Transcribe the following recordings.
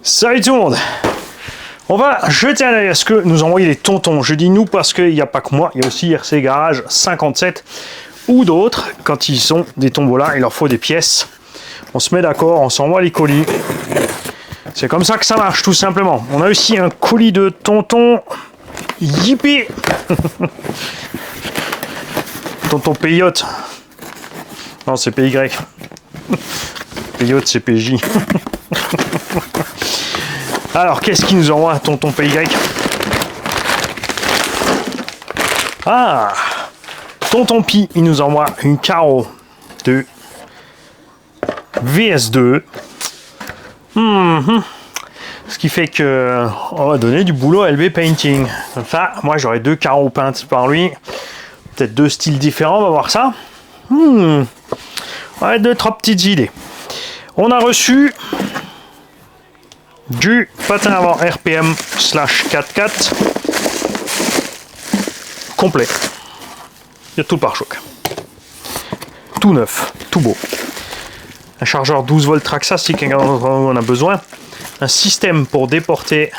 Salut tout le monde. On va jeter un œil à ce que nous envoient les tontons. Je dis nous parce qu'il n'y a pas que moi, il y a aussi RC Garage 57 ou d'autres. Quand ils ont des tombolas, il leur faut des pièces. On se met d'accord, on s'envoie les colis. C'est comme ça que ça marche, tout simplement. On a aussi un colis de tonton. Yippee. Tonton Payotte. Non, c'est PY. Payotte, c'est PJ. Alors, qu'est-ce qu'il nous envoie, tonton PY? Ah, tonton Pi, il nous envoie une carreau de VS2. Ce qui fait que on va donner du boulot à LB Painting. Enfin, moi j'aurais 2 carreaux peints par lui. Peut-être 2 styles différents, on va voir ça. Ouais, 2-3 petites idées. On a reçu du patin avant RPM /4x4 complet. Il y a tout le pare-choc. Tout neuf, tout beau. Un chargeur 12 volts Traxxas si quelqu'un en a besoin. Un système pour déporter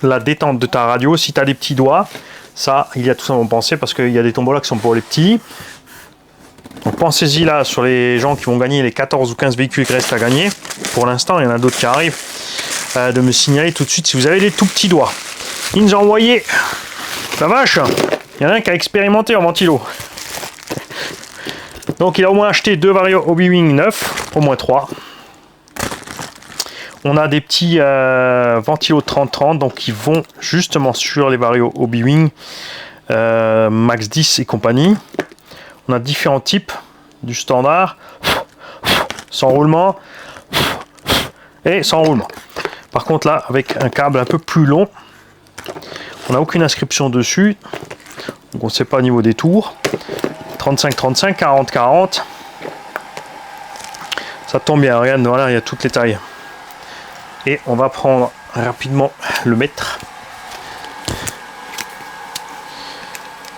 la détente de ta radio si tu as des petits doigts. Ça, il y a tout ça à penser parce qu'il y a des tombolas qui sont pour les petits. Donc pensez-y là sur les gens qui vont gagner les 14 ou 15 véhicules qui restent à gagner. Pour l'instant, il y en a d'autres qui arrivent. De me signaler tout de suite si vous avez des tout petits doigts. Il nous a envoyé la vache. Il y en a un qui a expérimenté en ventilo. Donc il a au moins acheté 2 Vario Hobby-Wing 9, au moins 3. On a des petits ventilos 30-30, donc qui vont justement sur les Vario Hobby-Wing Max 10 et compagnie. On a différents types, du standard, sans roulement et sans roulement. Par contre là, avec un câble un peu plus long, on n'a aucune inscription dessus, donc on ne sait pas au niveau des tours. 35-35, 40-40. Ça tombe bien, regarde, voilà, il y a toutes les tailles. Et on va prendre rapidement le mètre.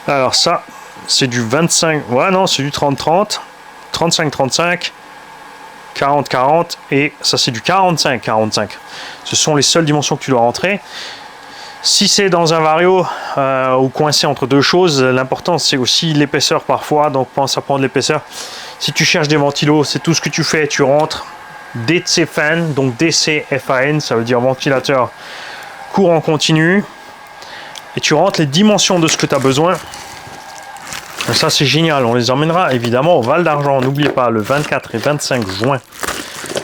Alors ça, c'est du 25, ouais non, c'est du 30-30, 35-35, 40-40 et ça c'est du 45-45. Ce sont les seules dimensions que tu dois rentrer. Si c'est dans un Vario ou coincé entre deux choses, l'important c'est aussi l'épaisseur parfois, donc pense à prendre l'épaisseur. Si tu cherches des ventilos, c'est tout ce que tu fais, tu rentres DC fan, donc DC FAN, ça veut dire ventilateur courant continu, et tu rentres les dimensions de ce que tu as besoin. Et ça c'est génial, on les emmènera évidemment au Val d'Argent, n'oubliez pas, le 24 et 25 juin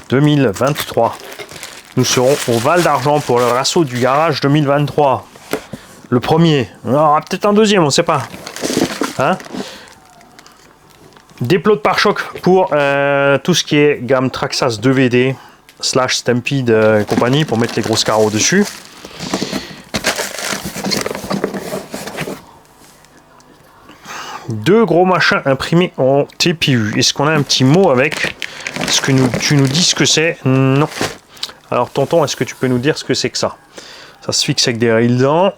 2023. Nous serons au Val d'Argent pour le Rasso du Garage 2023. Le premier. Il y aura peut-être un deuxième, on ne sait pas. Hein? Des plots de pare-choc pour tout ce qui est gamme Traxxas 2VD / Stampede et compagnie pour mettre les grosses carreaux dessus. Deux gros machins imprimés en TPU. Est-ce qu'on a un petit mot avec? Est-ce que tu nous dis ce que c'est? Non. Alors tonton, est-ce que tu peux nous dire ce que c'est que ça? Ça se fixe avec des rails dedans.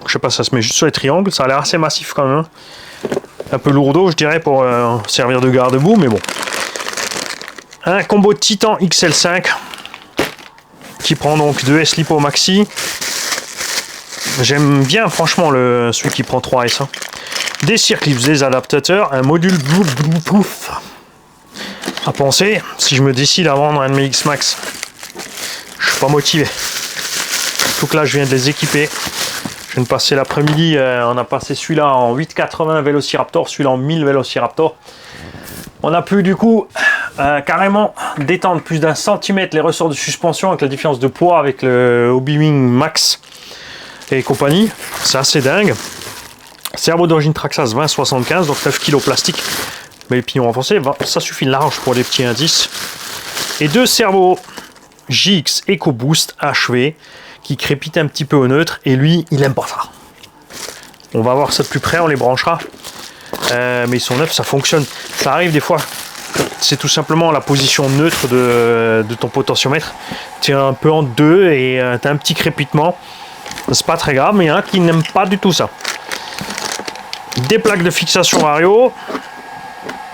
Je sais pas, ça se met juste sur les triangles. Ça a l'air assez massif quand même. Un peu lourdeau, je dirais, pour servir de garde-boue, mais bon. Un combo Titan XL5 qui prend donc 2 S-Lipo Maxi. J'aime bien franchement celui qui prend 3 S. Des circlips, des adaptateurs, un module pouf. À penser, si je me décide à vendre un de mes X-Max, je suis pas motivé. Surtout que là, je viens de les équiper. Je viens de passer l'après-midi, on a passé celui-là en 880 Velociraptor, celui-là en 1000 Velociraptor. On a pu du coup carrément détendre plus d'1 centimètre les ressorts de suspension avec la différence de poids avec le Hobby-Wing Max et compagnie. C'est assez dingue. Servo d'origine Traxxas 2075, donc 9 kg plastique, mais les pignons renforcés, ça suffit large pour les petits indices. Et 2 servos JX EcoBoost HV qui crépitent un petit peu au neutre, et lui, il aime pas ça. On va voir ça de plus près, on les branchera. Mais ils sont neufs, ça fonctionne. Ça arrive des fois, c'est tout simplement la position neutre de ton potentiomètre. Tu es un peu en deux et tu as un petit crépitement. C'est pas très grave, mais il y en a qui n'aiment pas du tout ça. Des plaques de fixation Vario,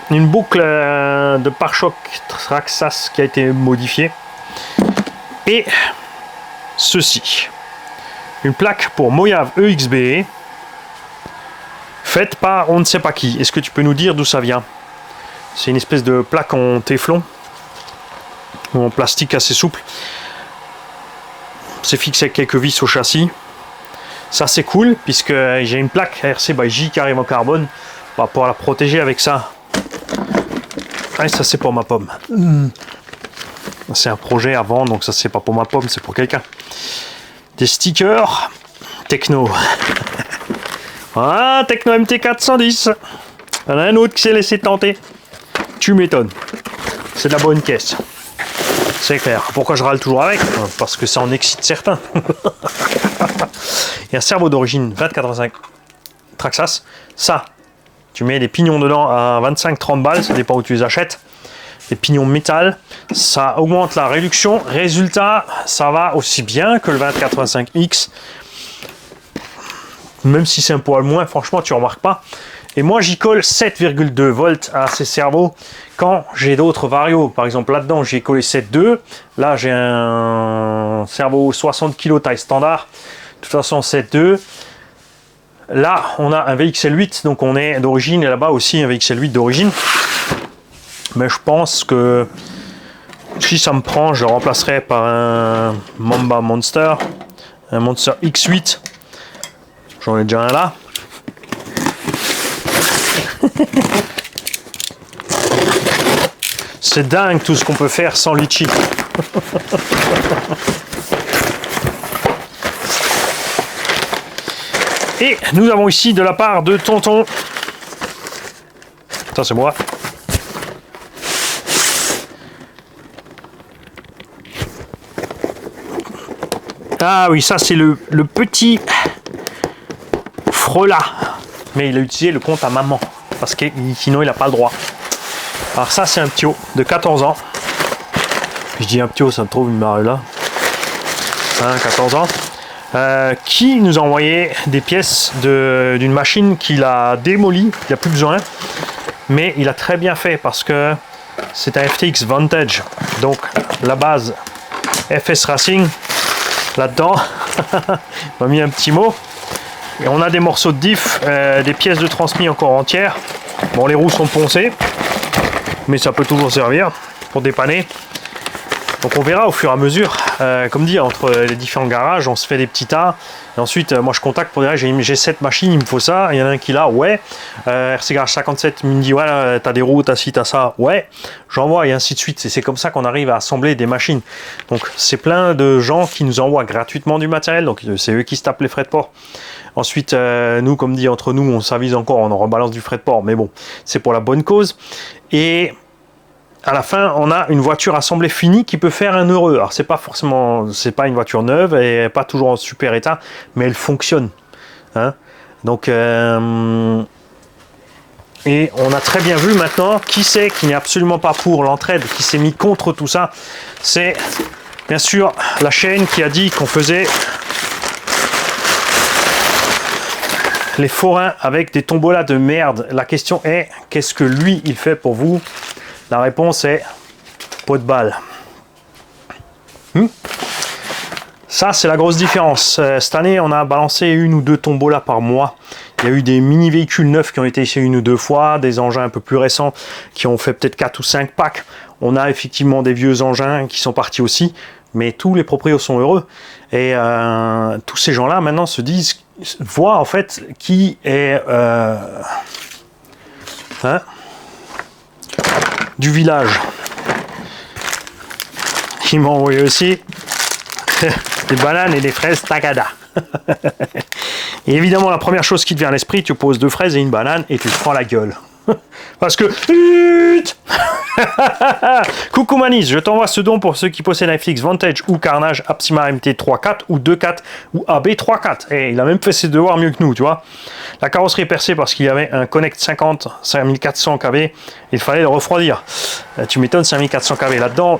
une boucle de pare-choc Traxxas qui a été modifiée, Et ceci. Une plaque pour Moyave EXB. Faite par on ne sait pas qui. Est-ce que tu peux nous dire d'où ça vient? C'est une espèce de plaque en téflon. Ou en plastique assez souple. C'est fixé avec quelques vis au châssis. Ça c'est cool puisque j'ai une plaque RC by J qui arrive en carbone. On va pouvoir la protéger avec ça. Ah, ça c'est pour ma pomme. C'est un projet à vendre, donc ça c'est pas pour ma pomme, c'est pour quelqu'un. Des stickers Techno. Ah, Techno MT410. Il y en a un autre qui s'est laissé tenter. Tu m'étonnes. C'est de la bonne caisse. C'est clair. Pourquoi je râle toujours avec? Parce que ça en excite certains. Et un cerveau d'origine 2085 Traxxas. Ça, tu mets des pignons dedans à 25-30 balles, ça dépend où tu les achètes. Des pignons métal, ça augmente la réduction. Résultat, ça va aussi bien que le 2085X. Même si c'est un poil moins, franchement, tu remarques pas. Et moi, j'y colle 7,2 volts à ces cerveaux quand j'ai d'autres varios. Par exemple, là-dedans, j'ai collé 7,2. Là, j'ai un cerveau 60 kg taille standard. De toute façon, 7,2. Là, on a un VXL8, donc on est d'origine. Et là-bas aussi, un VXL8 d'origine. Mais je pense que si ça me prend, je le remplacerai par un Mamba Monster. Un Monster X8. J'en ai déjà un là. C'est dingue tout ce qu'on peut faire sans litchi. Et nous avons ici de la part de Tonton. Ça c'est moi. Ah oui, ça c'est le petit Frelat. Mais il a utilisé le compte à maman. Parce que sinon il n'a pas le droit. Alors ça c'est un ptio de 14 ans. Je dis un ptio, ça me trouve une marée là. 14 ans. Qui nous a envoyé des pièces d'une machine qu'il a démolie. Il n'y a plus besoin. Mais il a très bien fait parce que c'est un FTX Vantage. Donc la base FS Racing. Là-dedans, on a mis un petit mot. Et on a des morceaux de diff, des pièces de transmis encore entières. Bon, les roues sont poncées, mais ça peut toujours servir pour dépanner. Donc on verra au fur et à mesure. Comme dit, entre les différents garages, on se fait des petits tas. Et ensuite, moi je contacte pour dire j'ai cette machine, il me faut ça. Il y en a un qui l'a, ouais. RC Garage 57 me dit ouais, t'as des roues, t'as ci, t'as ça, ouais. J'envoie et ainsi de suite. Et c'est comme ça qu'on arrive à assembler des machines. Donc c'est plein de gens qui nous envoient gratuitement du matériel. Donc c'est eux qui se tapent les frais de port. Ensuite, nous, comme dit, entre nous, on s'avise encore, on en rebalance du frais de port. Mais bon, c'est pour la bonne cause. Et à la fin, on a une voiture assemblée finie qui peut faire 1 heureux. Alors, c'est pas une voiture neuve et pas toujours en super état, mais elle fonctionne. Hein, donc, et on a très bien vu maintenant qui c'est qui n'est absolument pas pour l'entraide, qui s'est mis contre tout ça. C'est bien sûr la chaîne qui a dit qu'on faisait les forains avec des tombolas de merde. La question est, qu'est-ce que lui, il fait pour vous? La réponse est pot de balle. Ça, c'est la grosse différence. Cette année, on a balancé 1 ou 2 tombolas par mois. Il y a eu des mini-véhicules neufs qui ont été essayés 1 ou 2 fois, des engins un peu plus récents qui ont fait peut-être 4 ou 5 packs. On a effectivement des vieux engins qui sont partis aussi, mais tous les proprios sont heureux. Et tous ces gens-là, maintenant, se disent, voient en fait qui est... du village. Il m'a envoyé aussi des bananes et des fraises Tagada. Et évidemment, la première chose qui te vient à l'esprit, tu poses 2 fraises et une banane et tu te prends la gueule. Parce que... Coucou Manise, je t'envoie ce don pour ceux qui possèdent un FTX Vantage ou Carnage Apsima MT 3.4 ou 2.4 ou AB 3.4. Et il a même fait ses devoirs mieux que nous, tu vois. La carrosserie est percée parce qu'il y avait un Connect 50 5400 kV. Il fallait le refroidir. Tu m'étonnes, 5400 kV là-dedans.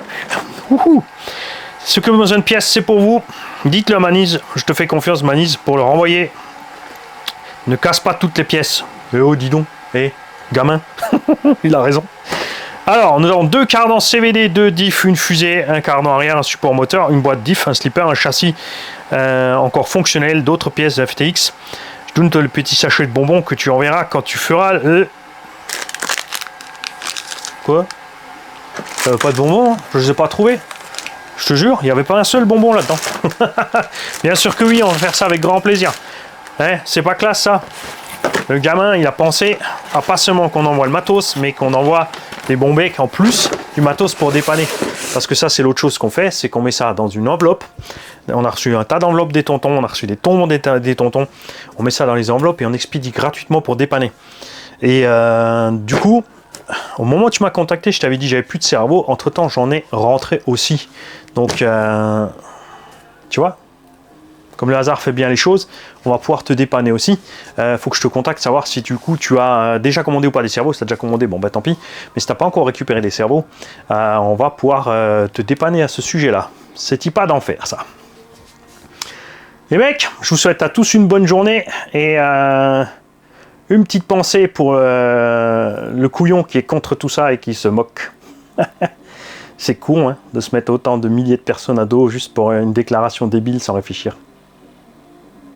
Ce que vous avez besoin de pièces, c'est pour vous. Dites-le à Manise, je te fais confiance Manise pour le renvoyer. Ne casse pas toutes les pièces. Eh oh, dis donc. Eh, gamin. Il a raison. Alors, nous avons 2 cardans CVD, 2 diffs, une fusée, un cardan arrière, un support moteur, une boîte diff, un slipper, un châssis encore fonctionnel, d'autres pièces de FTX. Je donne le petit sachet de bonbons que tu enverras quand tu feras le... Quoi? Pas de bonbons, je les ai pas trouvés. Je te jure, il n'y avait pas un seul bonbon là-dedans. Bien sûr que oui, on va faire ça avec grand plaisir. Hein, c'est pas classe ça. Le gamin, il a pensé à pas seulement qu'on envoie le matos, mais qu'on envoie des bonbecs en plus du matos pour dépanner. Parce que ça, c'est l'autre chose qu'on fait, c'est qu'on met ça dans une enveloppe. On a reçu un tas d'enveloppes des tontons, on a reçu des tombes des tontons. On met ça dans les enveloppes et on expédie gratuitement pour dépanner. Et du coup, au moment où tu m'as contacté, je t'avais dit que j'avais plus de cerveau. Entre temps, j'en ai rentré aussi. Donc, tu vois, comme le hasard fait bien les choses, on va pouvoir te dépanner aussi. Faut que je te contacte, savoir si du coup tu as déjà commandé ou pas des cerveaux. Si tu as déjà commandé, bon bah tant pis. Mais si tu n'as pas encore récupéré des cerveaux, on va pouvoir te dépanner à ce sujet-là. C'est pas d'enfer ça. Les mecs, je vous souhaite à tous une bonne journée et une petite pensée pour le couillon qui est contre tout ça et qui se moque. C'est con hein, de se mettre autant de milliers de personnes à dos juste pour une déclaration débile sans réfléchir.